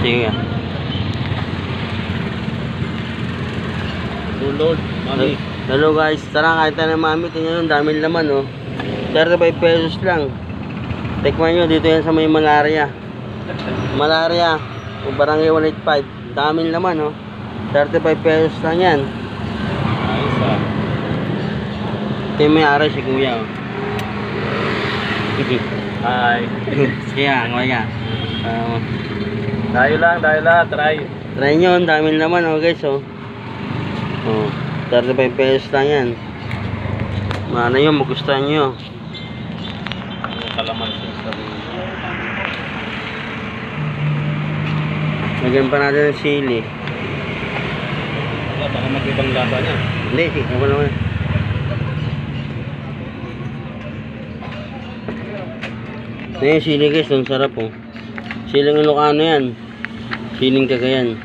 Sige. Oh Lord, mami. Hello guys, tara kahit na mami, tingnan yung daming laman oh. 35 pesos lang. Tikman nyo, dito yan sa may malaria. Malaria, o barangay 185. Daming laman oh. 35 pesos lang yan. Ayos ah. Ito yung may-ari si kuya oh. Hi. Kaya, kaya. Tayo lang, try. Try nyo, ang daming laman oh guys oh. Oh, 35 pesos lang yan. Mana yun, magustuhan nyo. Ang kalamansi sa Lagyan pa natin ng sili. wala, baka mag-ibang lasa niya. Hindi, ako naman. Ito yung sili guys, ang sarap oh. Siling Ilocano yan. Siling Cagayan.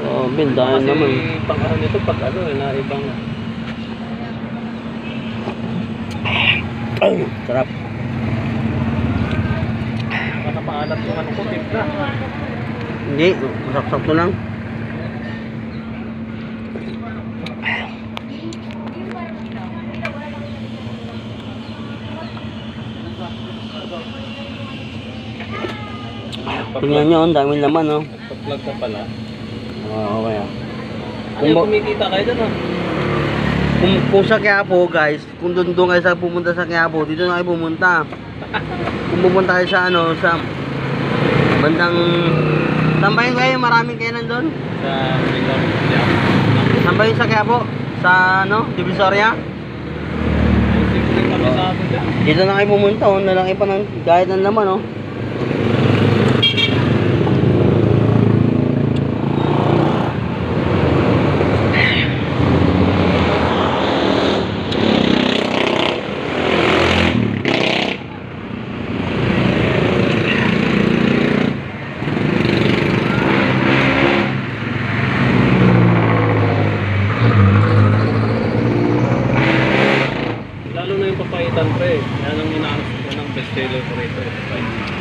Oh, bin, dahil Kasi naman. pang ano nito, pag ano, na ibang... Sarap. Baka maalat yung ano ko, timpla. Hindi, masaksak-sakto lang. Tingnan nyo, ang daming laman oh. Pag-vlog ka pala. Oo, okay ah. Ano kumikita kayo dun ah? Kung sa Quiapo guys, kung doon kayo sa pumunta sa Quiapo, dito na kayo pumunta. Kung pupunta kayo sa ano, sa bandang sambahin kayo, maraming kayo nandun. Sa Minor. Yeah. Sambahin sa Quiapo, sa ano, Divisoria. Simple kami sa atin dyan. Dito na kayo pumunta, oh, nalaki pa ng gayat ng laman oh. Lalo na yung papaitan pre. Yan ang inaanap ko ng best seller ko rito.